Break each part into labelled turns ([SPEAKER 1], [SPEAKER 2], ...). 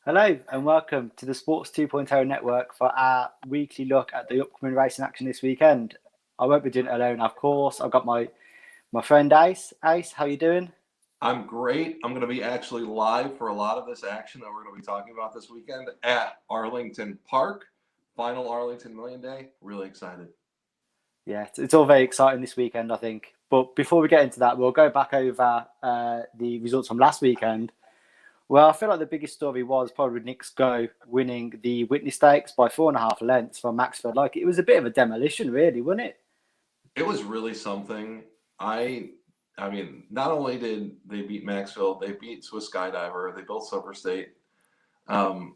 [SPEAKER 1] Hello and welcome to the Sports 2.0 network for our weekly look at the upcoming racing action this weekend. I won't be doing it alone, of course. I've got my friend Ace. Ace, how you doing?
[SPEAKER 2] I'm great. I'm going to be actually live for a lot of this action that we're going to be talking about this weekend at Arlington Park. Final Arlington Million Day. Really excited.
[SPEAKER 1] Yeah, it's all very exciting this weekend, I think. But before we get into that, we'll go back over the results from last weekend. Well, I feel like the biggest story was probably Nick's Go winning the Whitney Stakes by 4.5 lengths from Maxfield. Like, it was a bit of a demolition, really, wasn't it?
[SPEAKER 2] It was really something. I mean, not only did they beat Maxfield, they beat Swiss Skydiver, they built Silver State. Um,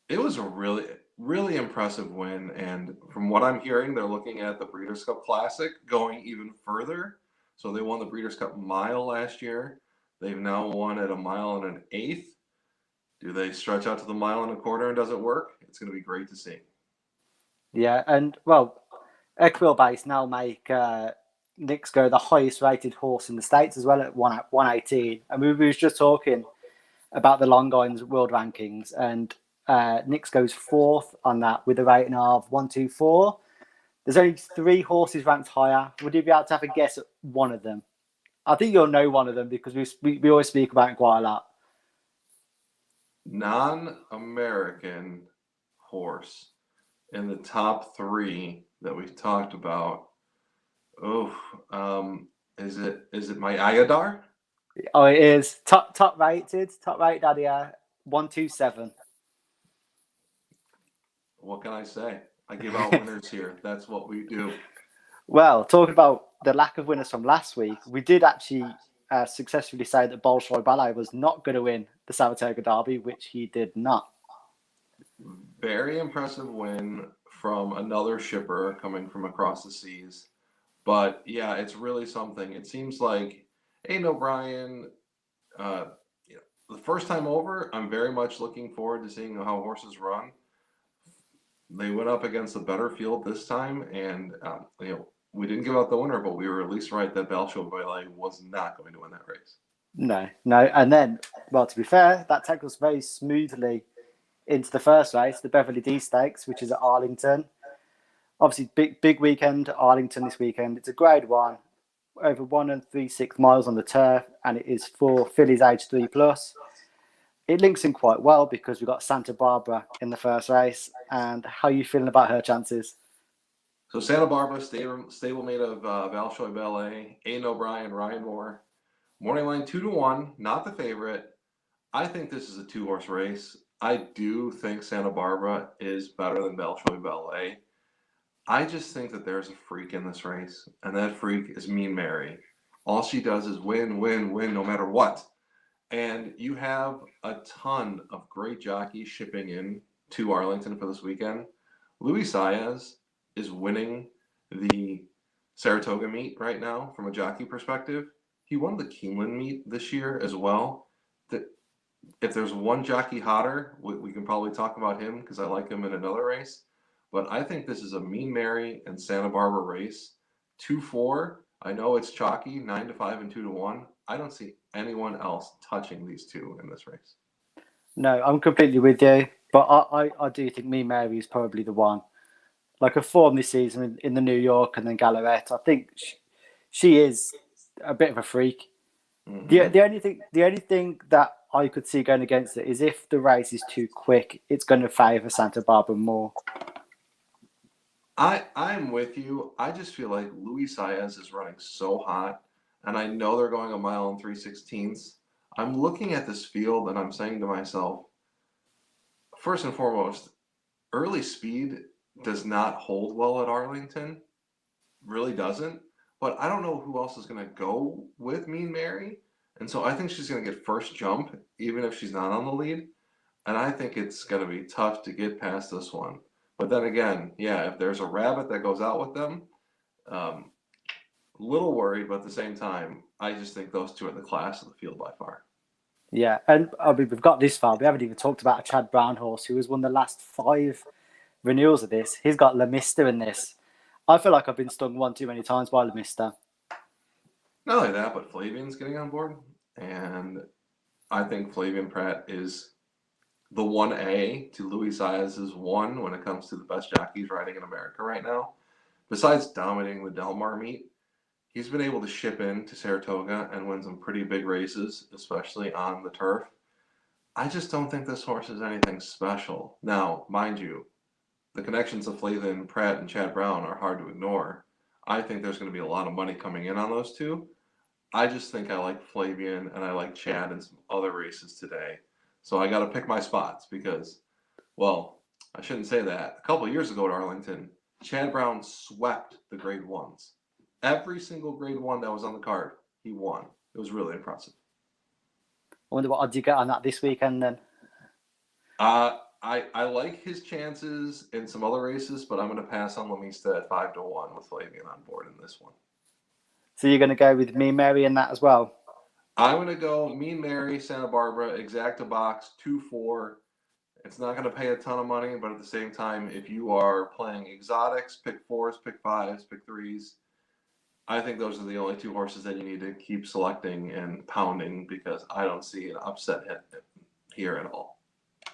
[SPEAKER 2] it was a really impressive win. And from what I'm hearing, they're looking at the Breeders' Cup Classic going even further. So they won the Breeders' Cup Mile last year. They've now won at a mile and an eighth. Do they stretch out to the mile and a quarter and does it work? It's going to be great to see.
[SPEAKER 1] Yeah, and well, Equil Base now make Nick's Go the highest rated horse in the States as well at 118. And we was just talking about the Longines World Rankings, and Nick's goes fourth on that with a rating of 124. There's only three horses ranked higher. Would you be able to have a guess at one of them? I think you'll know one of them because we always speak about it quite a lot.
[SPEAKER 2] Non-American horse in the top three that we've talked about. Oh, is it my Ayadar?
[SPEAKER 1] Oh, it is top rated at 127.
[SPEAKER 2] What can I say? I give out winners here. That's what we do.
[SPEAKER 1] Well, talking about the lack of winners from last week, we did actually successfully say that Bolshoi Ballet was not going to win the Saratoga Derby, which he did not.
[SPEAKER 2] Very impressive win from another shipper coming from across the seas. But yeah, it's really something. It seems like Aiden O'Brien, uh, the first time over, I'm very much looking forward to seeing how horses run. They went up against a better field this time, and we didn't give out the winner, but we were at least right that Balcho Ballet was not going to win that race.
[SPEAKER 1] No. And then, well, to be fair, that takes us very smoothly into the first race, the Beverly D Stakes, which is at Arlington. Obviously, big weekend, Arlington this weekend. It's a grade one, over 1 3/6 miles on the turf, and it is for fillies age 3+. It links in quite well because we've got Santa Barbara in the first race. And how are you feeling about her chances?
[SPEAKER 2] So Santa Barbara, stablemate of Balshoi Ballet, Aiden O'Brien, Ryan Moore. Morning line 2-1, not the favorite. I think this is a two-horse race. I do think Santa Barbara is better than Balshoi Ballet. I just think that there's a freak in this race, and that freak is Mean Mary. All she does is win, win, win, no matter what. And you have a ton of great jockeys shipping in to Arlington for this weekend. Luis Saez is winning the Saratoga meet right now from a jockey perspective. He won the Keeneland meet this year as well. If there's one jockey hotter, we can probably talk about him because I like him in another race. But I think this is a Mean Mary and Santa Barbara race. 2-4. I know it's chalky, 9-5 and 2-1. I don't see anyone else touching these two in this race.
[SPEAKER 1] No, I'm completely with you. But I do think Me Mary is probably the one. Like her form this season in the New York and then Gallarette, I think she is a bit of a freak.
[SPEAKER 2] Mm-hmm.
[SPEAKER 1] The only thing that I could see going against it is if the race is too quick, it's going to favour Santa Barbara more.
[SPEAKER 2] I'm with you. I just feel like Luis Saez is running so hot, and I know they're going a mile and 3/16. I'm looking at this field and I'm saying to myself, first and foremost, early speed does not hold well at Arlington, really doesn't. But I don't know who else is going to go with Mean Mary, and so I think she's going to get first jump, even if she's not on the lead. And I think it's going to be tough to get past this one. But then again, yeah, if there's a rabbit that goes out with them, um, little worried, but at the same time, I just think those two are the class of the field by far.
[SPEAKER 1] Yeah, and I mean, we've got this far. We haven't even talked about a Chad Brown horse who has won the last 5 renewals of this. He's got Lamista in this. I feel like I've been stung one too many times by Lamista.
[SPEAKER 2] Not only that, but Flavian's getting on board, and I think Flavian Pratt is the 1A to Luis Saez's 1 when it comes to the best jockeys riding in America right now. Besides dominating the Del Mar meet, he's been able to ship in to Saratoga and win some pretty big races, especially on the turf. I just don't think this horse is anything special. Now, mind you, the connections of Flavien Prat and Chad Brown are hard to ignore. I think there's going to be a lot of money coming in on those two. I just think I like Flavien and I like Chad in some other races today. So I got to pick my spots because, well, I shouldn't say that. A couple of years ago at Arlington, Chad Brown swept the grade ones. Every single grade one that was on the card, he won. It was really impressive.
[SPEAKER 1] I wonder what odds you get on that this weekend then.
[SPEAKER 2] I like his chances in some other races, but I'm going to pass on Lamista at 5-1 with Flavien on board in this one.
[SPEAKER 1] So you're going to go with Mean Mary in that as well?
[SPEAKER 2] I'm going to go Mean Mary, Santa Barbara, Exacta Box, 2-4. It's not going to pay a ton of money, but at the same time, if you are playing exotics, pick 4s, pick 5s, pick 3s. I think those are the only two horses that you need to keep selecting and pounding because I don't see an upset hit here at all.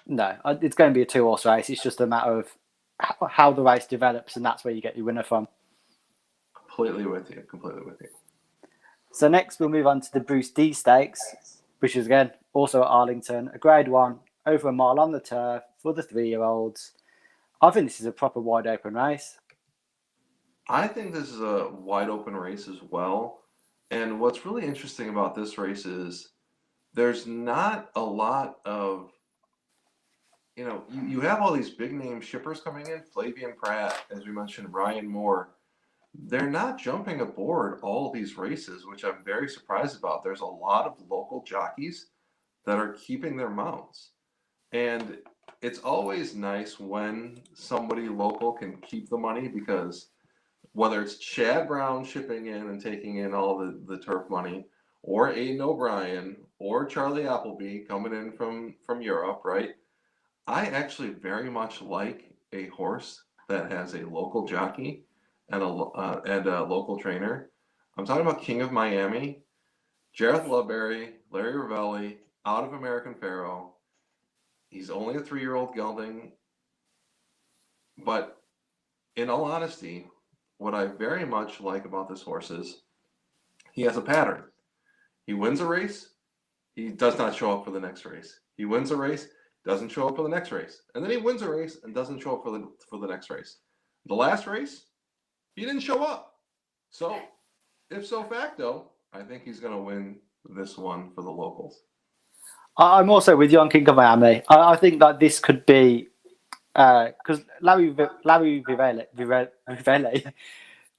[SPEAKER 1] No, it's going to be a 2-horse race. It's just a matter of how the race develops, and that's where you get your winner from.
[SPEAKER 2] Completely with you.
[SPEAKER 1] So next we'll move on to the Bruce D Stakes, which is again also at Arlington, a grade 1, over a mile on the turf for the 3-year-olds. I think this is a proper wide open race.
[SPEAKER 2] I think this is a wide open race as well. And what's really interesting about this race is there's not a lot of, you have all these big name shippers coming in, Flavien Prat, as we mentioned, Ryan Moore. They're not jumping aboard all these races, which I'm very surprised about. There's a lot of local jockeys that are keeping their mounts. And it's always nice when somebody local can keep the money because whether it's Chad Brown shipping in and taking in all the turf money, or Aiden O'Brien, or Charlie Appleby coming in from Europe, right? I actually very much like a horse that has a local jockey and a local trainer. I'm talking about King of Miami, Jareth Loveberry, Larry Ravelli, out of American Pharoah. He's only a 3-year-old gelding, but in all honesty, what I very much like about this horse is he has a pattern. He wins a race, he does not show up for the next race. He wins a race, doesn't show up for the next race. And then he wins a race and doesn't show up for the next race. The last race, he didn't show up. So, ipso facto, I think he's going to win this one for the locals.
[SPEAKER 1] I'm also with you on King of Miami. I think that this could be because Larry Ravelli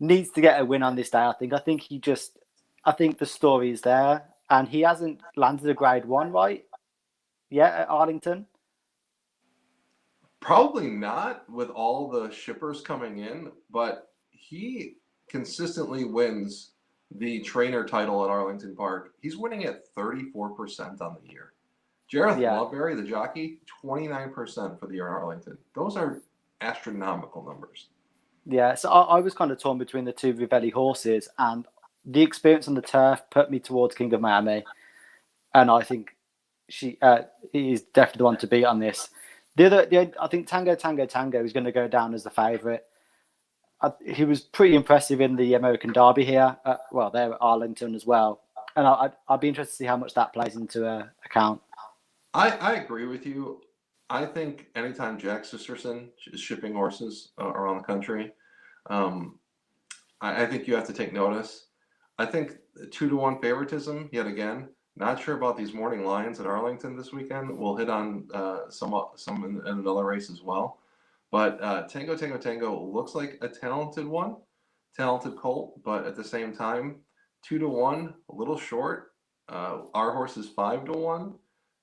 [SPEAKER 1] needs to get a win on this day. I think the story is there, and he hasn't landed a grade 1 right yet at Arlington.
[SPEAKER 2] Probably not with all the shippers coming in, but he consistently wins the trainer title at Arlington Park. He's winning at 34% on the year. Jareth Loveberry, the jockey, 29% for the year in Arlington. Those are astronomical numbers.
[SPEAKER 1] Yeah, so I was kind of torn between the two Ravelli horses, and the experience on the turf put me towards King of Miami, and I think he is definitely the one to beat on this. I think Tango Tango Tango is going to go down as the favourite. He was pretty impressive in the American Derby here. They're at Arlington as well, and I'd be interested to see how much that plays into account.
[SPEAKER 2] I agree with you. I think anytime Jack Sisterson is shipping horses around the country, I think you have to take notice. I think 2-1 favoritism, yet again. Not sure about these morning lines at Arlington this weekend. We'll hit on some in another race as well. But Tango Tango Tango looks like a talented colt, but at the same time, 2-1, a little short. Our horse is 5-1.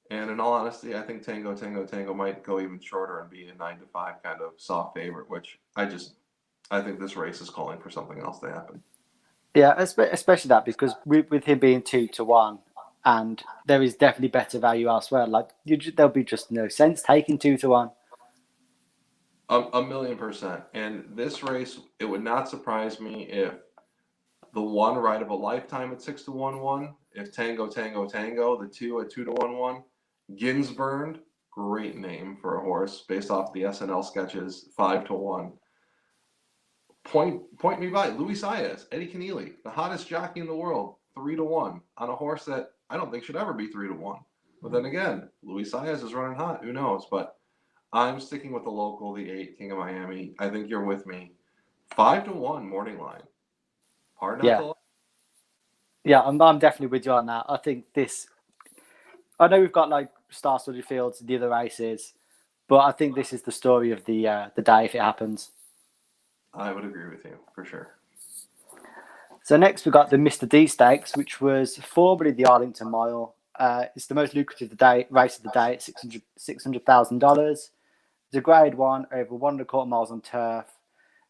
[SPEAKER 2] And in all honesty, I think Tango Tango Tango might go even shorter and be a 9-5 kind of soft favorite, which I think this race is calling for something else to happen.
[SPEAKER 1] Yeah, especially that because with him being 2-1, and there is definitely better value elsewhere. Like there'll be just no sense taking 2-1.
[SPEAKER 2] 1,000,000%. And this race, it would not surprise me if the one ride of a lifetime at 6-1-1, if Tango Tango Tango, the 2 at 2-1-1, Ginsburn, great name for a horse based off the SNL sketches. 5-1. Point me by Luis Saez, Eddie Keneally, the hottest jockey in the world, 3-1 on a horse that I don't think should ever be 3-1. But then again, Luis Saez is running hot. Who knows? But I'm sticking with the local, the 8, King of Miami. I think you're with me. 5-1 morning line. Hard not
[SPEAKER 1] Yeah,
[SPEAKER 2] to like.
[SPEAKER 1] yeah, I'm definitely with you on that. I think this. I know we've got like star-studded fields in the other races, but I think this is the story of the day if it happens.
[SPEAKER 2] I would agree with you for sure.
[SPEAKER 1] So next we got the Mr. D Stakes, which was formerly the Arlington Mile. It's the most lucrative race of the day at $600,000. It's a Grade 1 over 1.25 miles on turf.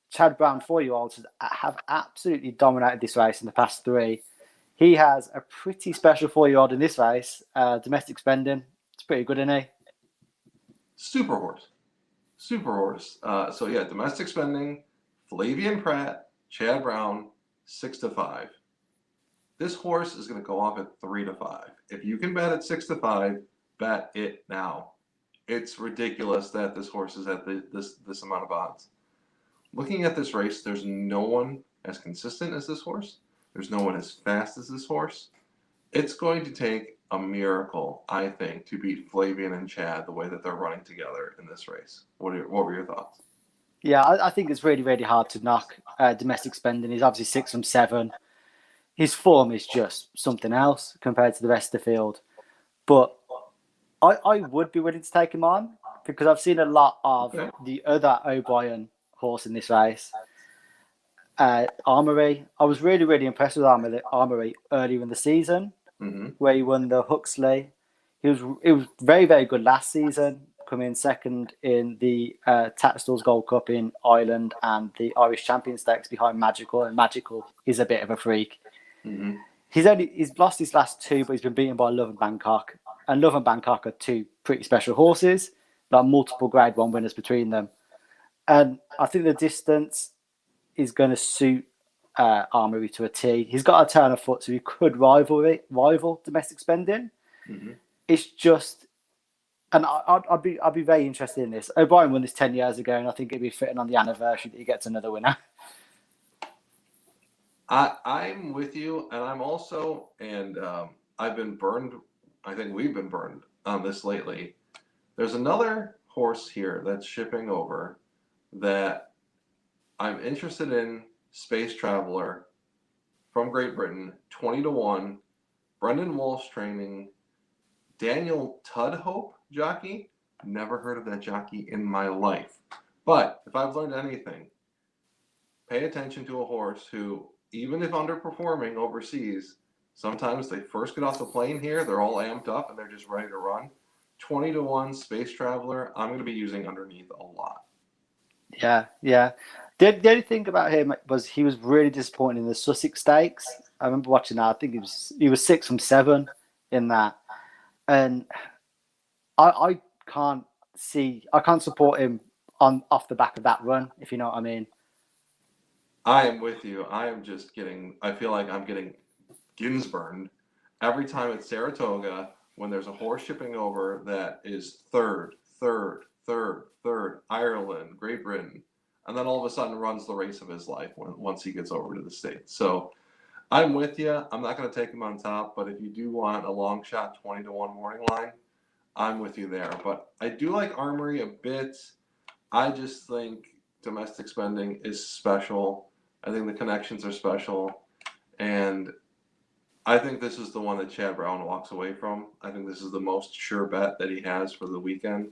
[SPEAKER 1] Chad Brown, 4-year-olds, have absolutely dominated this race in the past 3. He has a pretty special 4-year-old in this race, domestic spending. It's pretty good, isn't he?
[SPEAKER 2] Super horse. Super horse. So yeah, domestic spending, Flavian Pratt, Chad Brown, 6-5. This horse is going to go off at 3-5. If you can bet at 6-5, bet it now. It's ridiculous that this horse is at this amount of odds. Looking at this race, there's no one as consistent as this horse. There's no one as fast as this horse. It's going to take a miracle, I think, to beat Flavian and Chad the way that they're running together in this race. What were your thoughts?
[SPEAKER 1] Yeah, I think it's really, really hard to knock domestic spending. He's obviously 6 from 7. His form is just something else compared to the rest of the field. But I would be willing to take him on because I've seen a lot of the other O'Brien horse in this race. Armory. I was really, really impressed with Armory earlier in the season, where he won the Huxley. It was very, very good last season, coming second in the Tatterstall's Gold Cup in Ireland and the Irish Champion Stakes behind Magical, and Magical is a bit of a freak.
[SPEAKER 2] Mm-hmm.
[SPEAKER 1] He's lost his last 2, but he's been beaten by Love and Bangkok. And Love and Bangkok are 2 pretty special horses, like multiple Grade 1 winners between them. And I think the distance is going to suit Armory to a T. He's got a turn of foot, so he could rival domestic spending.
[SPEAKER 2] Mm-hmm.
[SPEAKER 1] It's just, and I'd be very interested in this. O'Brien won this 10 years ago, and I think it'd be fitting on the anniversary that he gets another winner.
[SPEAKER 2] I'm with you, and I'm also, and I've been burned. I think we've been burned on this lately. There's another horse here that's shipping over that I'm interested in. Space Traveler from Great Britain, 20-1. Brendan Walsh training. Daniel Tudhope jockey. Never heard of that jockey in my life. But if I've learned anything, pay attention to a horse who, even if underperforming overseas, sometimes they first get off the plane here, they're all amped up and they're just ready to run. 20-1 Space Traveler, I'm going to be using underneath a lot.
[SPEAKER 1] Yeah. The only thing about him was he was really disappointing in the Sussex Stakes. I remember watching that. I think he was 6 from 7 in that, and I can't support him off the back of that run, if you know what I mean.
[SPEAKER 2] I am with you. I feel like I'm getting Ginsburned every time at Saratoga when there's a horse shipping over that is third, Ireland, Great Britain, and then all of a sudden runs the race of his life once he gets over to the States. So I'm with you. I'm not going to take him on top, but if you do want a long shot 20-1 morning line, I'm with you there. But I do like Armory a bit. I just think domestic spending is special. I think the connections are special. And I think this is the one that Chad Brown walks away from. I think this is the most sure bet that he has for the weekend.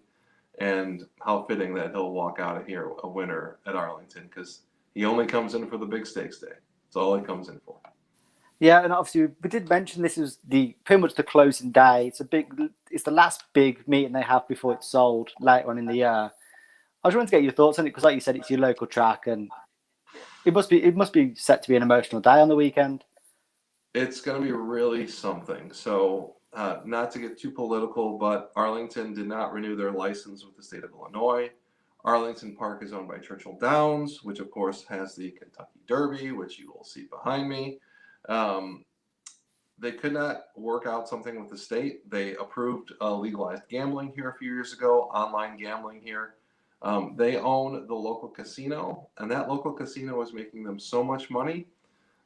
[SPEAKER 2] And how fitting that he'll walk out of here a winner at Arlington, because he only comes in for the big stakes day. That's all he comes in for.
[SPEAKER 1] Yeah, and obviously we did mention this is pretty much the closing day. It's the last big meeting they have before it's sold later on in the year. I just wanted to get your thoughts on it because, like you said, it's your local track, and it must be set to be an emotional day on the weekend.
[SPEAKER 2] It's going to be really something. So, not to get too political, but Arlington did not renew their license with the state of Illinois. Arlington Park is owned by Churchill Downs, which of course has the Kentucky Derby, which you will see behind me. they could not work out something with the state. They approved legalized gambling here a few years ago, online gambling here. They own the local casino, and that local casino was making them so much money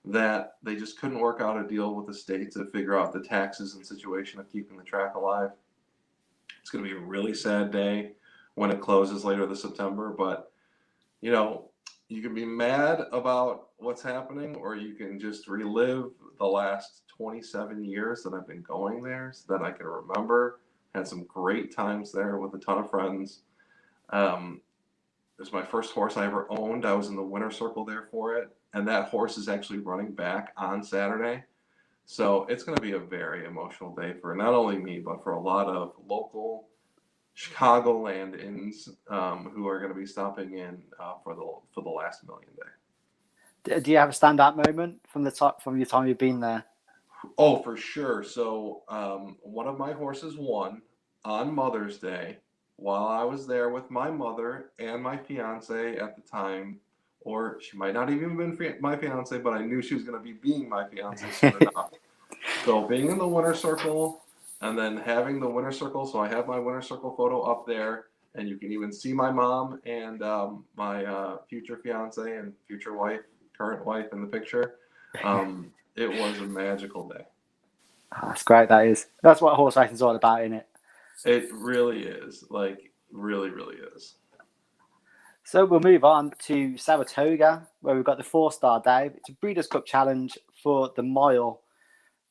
[SPEAKER 2] that they just couldn't work out a deal with the state to figure out the taxes and situation of keeping the track alive. It's going to be a really sad day when it closes later this September, but you know, you can be mad about what's happening, or you can just relive the last 27 years that I've been going there so that I can remember. Had some great times there with a ton of friends. It was my first horse I ever owned. I was in the winter circle there for it, and that horse is actually running back on Saturday. So it's going to be a very emotional day for not only me, but for a lot of local Chicagolandans who are going to be stopping in for the last Million Day.
[SPEAKER 1] Do you have a standout moment from the top from your time you've been there?
[SPEAKER 2] Oh, for sure. So one of my horses won on Mother's Day while I was there with my mother and my fiance at the time, or she might not even have been my fiance, but I knew she was going to be being my fiance soon enough. So being in the winter circle and then having the winter circle, so I have my winter circle photo up there, and you can even see my mom and my future fiance and future wife, current wife in the picture. It was a magical day.
[SPEAKER 1] Oh, that's great. That is. That's what horse racing is all about, isn't it?
[SPEAKER 2] It really is. Like, really, really is.
[SPEAKER 1] So we'll move on to Saratoga, where we've got the 4-star day. It's a Breeders' Cup Challenge for the mile,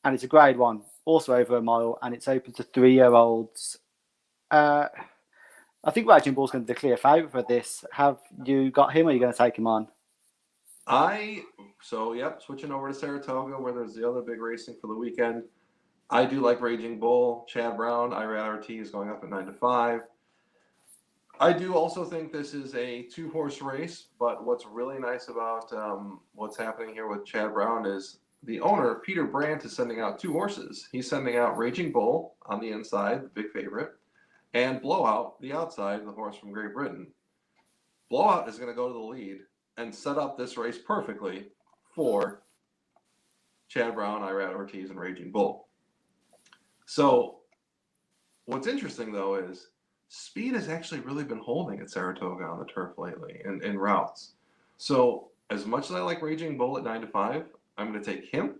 [SPEAKER 1] and it's a grade 1, also over a mile, and it's open to 3-year-olds. I think Raging Bull's going to be the clear favourite for this. Have you got him, or are you going to take him on?
[SPEAKER 2] Switching over to Saratoga, where there's the other big racing for the weekend. I do like Raging Bull. Chad Brown, Irad RT is going up at 9-5. I do also think this is a 2-horse race, but what's really nice about what's happening here with Chad Brown is the owner, Peter Brandt, is sending out 2 horses. He's sending out Raging Bull on the inside, the big favorite, and Blowout, the outside, the horse from Great Britain. Blowout is going to go to the lead and set up this race perfectly for Chad Brown, Irad Ortiz, and Raging Bull. So what's interesting, though, is speed has actually really been holding at Saratoga on the turf lately in routes. So as much as I like Raging Bull at 9-5, I'm going to take him.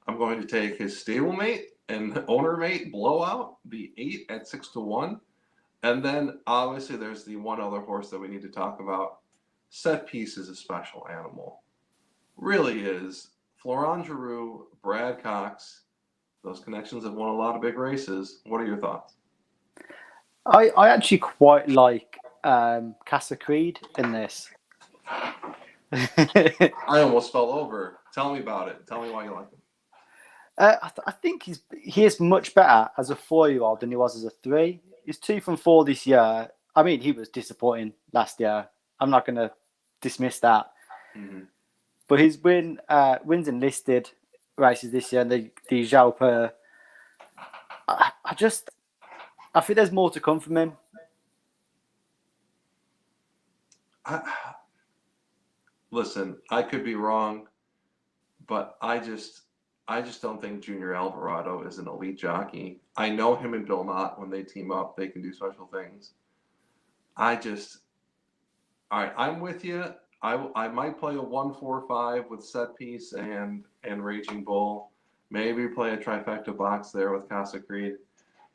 [SPEAKER 2] I'm going to take his stablemate and owner mate Blowout, the 8 at 6-1. And then obviously there's the one other horse that we need to talk about. Set Piece is a special animal. Really is. Florent Giroux, Brad Cox, those connections have won a lot of big races. What are your thoughts?
[SPEAKER 1] I actually quite like Casa Creed in this.
[SPEAKER 2] I almost fell over. Tell me about it. Tell me why you like him.
[SPEAKER 1] I think he is much better as a 4-year-old than he was as a 3. He's 2 from 4 this year. I mean, he was disappointing last year. I'm not going to dismiss that. Mm-hmm. But he's wins in listed races this year, and the Jalpa. I think there's more to come from him.
[SPEAKER 2] Listen, I could be wrong, but I just don't think Junior Alvarado is an elite jockey. I know him and Bill Knott, when they team up, they can do special things. All right, I'm with you. I might play a 1-4-5 with Set Piece and Raging Bull. Maybe play a trifecta box there with Casa Creed.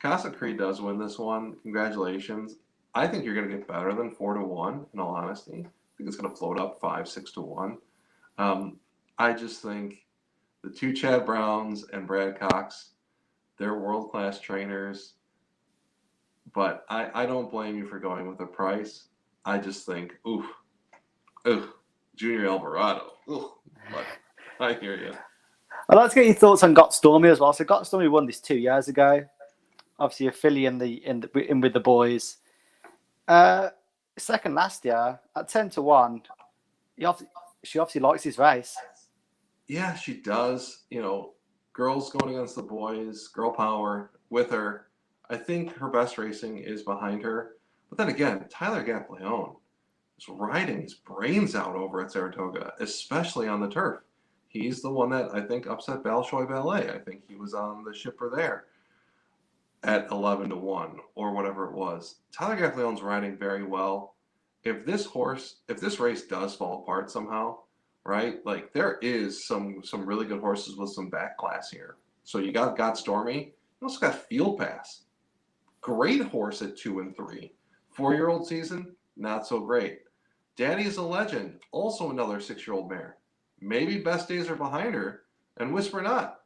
[SPEAKER 2] Casa Creed does win this one. Congratulations. I think you're going to get better than 4-1, in all honesty. I think it's going to float up 5-6-1. I just think the 2 Chad Browns and Brad Cox, they're world-class trainers. But I don't blame you for going with the price. I just think, Junior Alvarado. But I hear you.
[SPEAKER 1] I'd like to get your thoughts on Got Stormy as well. So Got Stormy won this 2 years ago. Obviously a filly in with the boys. Second last year at 10-1. She obviously likes his race.
[SPEAKER 2] Yeah, she does. You know, girls going against the boys, girl power with her. I think her best racing is behind her. But then again, Tyler Gaffleone is riding his brains out over at Saratoga, especially on the turf. He's the one that I think upset Balshoi Ballet. I think he was on the shipper there at 11-1 or whatever it was. Tyler Gaffleone's riding very well. If this race does fall apart somehow, right? Like there is some really good horses with some back class here. So you got Stormy. You also got Field Pass. Great horse at 2 and 3. 4-year-old season, not so great. Daddy is a Legend, also another 6-year-old mare. Maybe best days are behind her, and Whisper Not.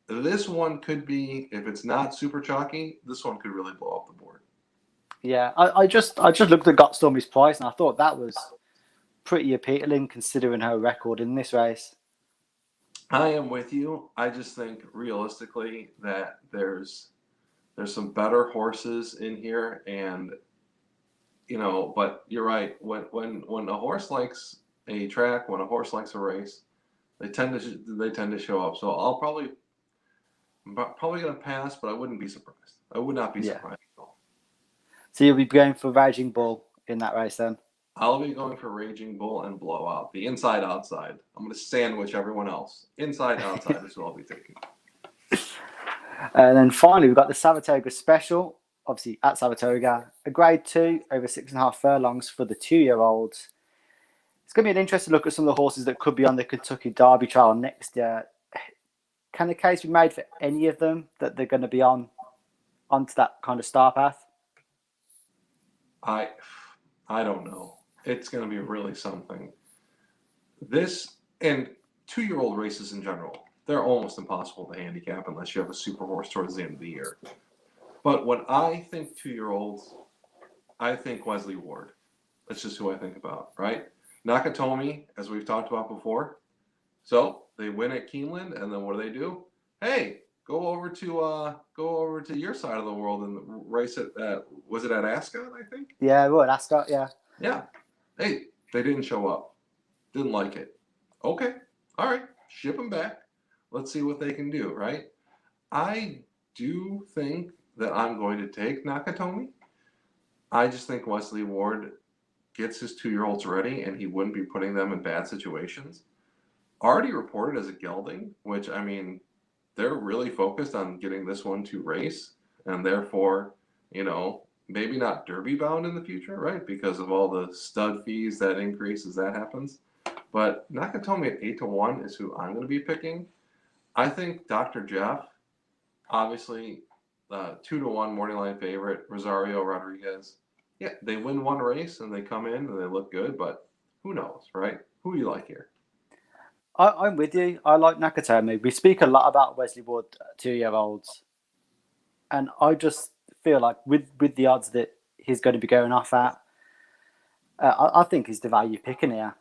[SPEAKER 2] This one could be, if it's not super chalky, this one could really blow up the board.
[SPEAKER 1] Yeah, I just looked at Got Stormy's price, and I thought that was pretty appealing considering her record in this race.
[SPEAKER 2] I am with you. I just think realistically that there's some better horses in here, and but you're right. When a horse likes a track, when a horse likes a race, they tend to show up. So I'm probably gonna pass, but I wouldn't be surprised. I would not be surprised at all.
[SPEAKER 1] So you'll be going for Raging Bull in that race then?
[SPEAKER 2] I'll be going for Raging Bull and Blowout. The inside outside. I'm gonna sandwich everyone else. Inside outside is what I'll be taking.
[SPEAKER 1] And then finally, we've got the Saratoga Special, obviously at Saratoga, a grade 2 over 6.5 furlongs for the 2-year-olds. It's going to be an interesting look at some of the horses that could be on the Kentucky Derby trial next year. Can the case be made for any of them that they're going to be onto that kind of star path?
[SPEAKER 2] I don't know. It's going to be really something. This and 2-year-old races in general, they're almost impossible to handicap unless you have a super horse towards the end of the year. But when I think 2-year-olds, I think Wesley Wood. That's just who I think about, right? Nakatomi, as we've talked about before. So they win at Keeneland, and then what do? Hey, go over to your side of the world and race it at, was it at Ascot, I think?
[SPEAKER 1] Yeah, well, at Ascot, yeah.
[SPEAKER 2] Yeah. Hey, they didn't show up. Didn't like it. Okay. All right. Ship them back. Let's see what they can do, right? I do think that I'm going to take Nakatomi. I just think Wesley Ward gets his 2-year-olds ready, and he wouldn't be putting them in bad situations. Already reported as a gelding, which, I mean, they're really focused on getting this one to race, and therefore, maybe not Derby bound in the future, right? Because of all the stud fees that increase as that happens. But Nakatomi at 8-1 is who I'm going to be picking. I think Dr. Jeff, obviously, 2-1 morning line favorite, Rosario Rodriguez. Yeah, they win one race and they come in and they look good, but who knows, right? Who do you like here?
[SPEAKER 1] I'm with you. I like Nakatomi. We speak a lot about Wesley Wood 2-year-olds, and I just feel like with the odds that he's going to be going off at, I think he's the value picking here.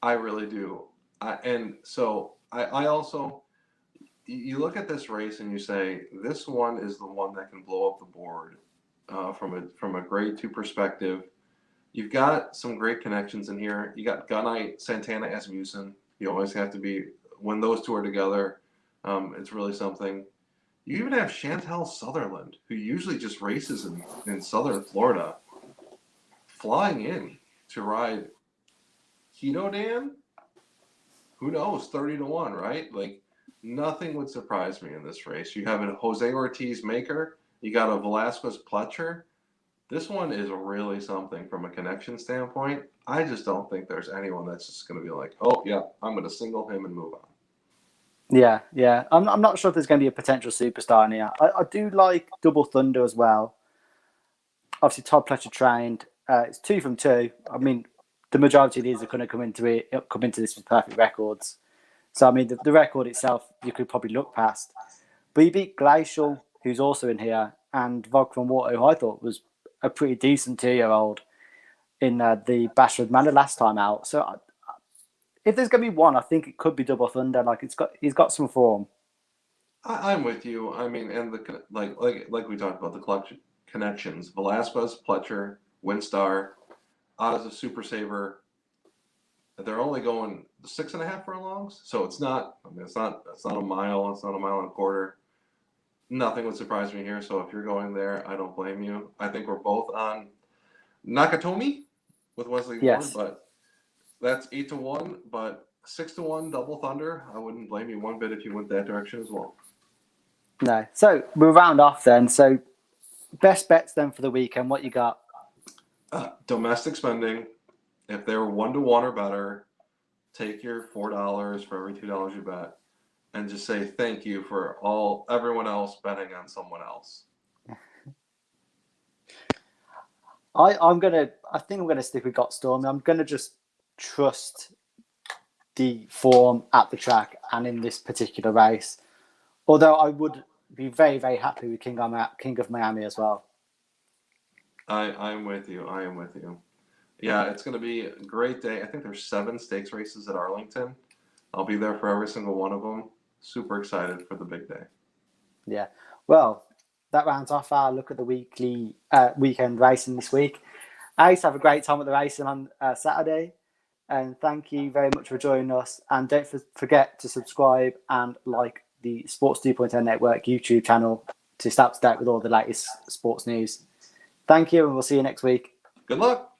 [SPEAKER 2] I really do. I also, you look at this race and you say, this one is the one that can blow up the board from a grade 2 perspective. You've got some great connections in here. You got Gunite, Santana, Asmussen. You always have to be, when those two are together, it's really something. You even have Chantel Sutherland, who usually just races in southern Florida, flying in to ride Keto Dan. Who knows? 30-1, right? Like, nothing would surprise me in this race. You have a Jose Ortiz maker. You got a Velasquez Pletcher. This one is really something from a connection standpoint. I just don't think there's anyone that's just going to be like, oh, yeah, I'm going to single him and move on.
[SPEAKER 1] Yeah. I'm not sure if there's going to be a potential superstar in here. I do like Double Thunder as well. Obviously, Todd Pletcher trained. It's 2 from 2. I mean, the majority of these are going to come into this with perfect records. So, I mean, the record itself, you could probably look past. But you beat Glacial, who's also in here, and Vogue from Water, who I thought was a pretty decent 2-year-old in the Bashwood Manor last time out. So if there's going to be one, I think it could be Double Thunder. Like he's got some form.
[SPEAKER 2] I'm with you. I mean, and the like we talked about the connections. Velasquez, Pletcher, Windstar, Otta's a Super Saver. They're only going 6.5 furlongs, so it's not. I mean, it's not a mile. It's not a mile and a quarter. Nothing would surprise me here. So if you're going there, I don't blame you. I think we're both on Nakatomi with Wesley Ward, but That's 8-1, but 6-1 double thunder. I wouldn't blame you one bit if you went that direction as well.
[SPEAKER 1] No. So we'll round off then. So best bets then for the weekend. What you got?
[SPEAKER 2] Domestic spending. If they're 1-1 or better, take your $4 for every $2 you bet, and just say thank you for everyone else betting on someone else.
[SPEAKER 1] I think I'm gonna stick with Got Stormy. I'm gonna just trust the form at the track and in this particular race. Although I would be very, very happy with King of Miami as well.
[SPEAKER 2] I'm with you. Yeah, it's going to be a great day. I think there's 7 stakes races at Arlington. I'll be there for every single one of them. Super excited for the big day.
[SPEAKER 1] Yeah. Well, that rounds off our look at the weekend racing this week. Alex, have a great time at the racing on Saturday. And thank you very much for joining us. And don't forget to subscribe and like the Sports 2.0 Network YouTube channel to stay up to date with all the latest sports news. Thank you, and we'll see you next week.
[SPEAKER 2] Good luck.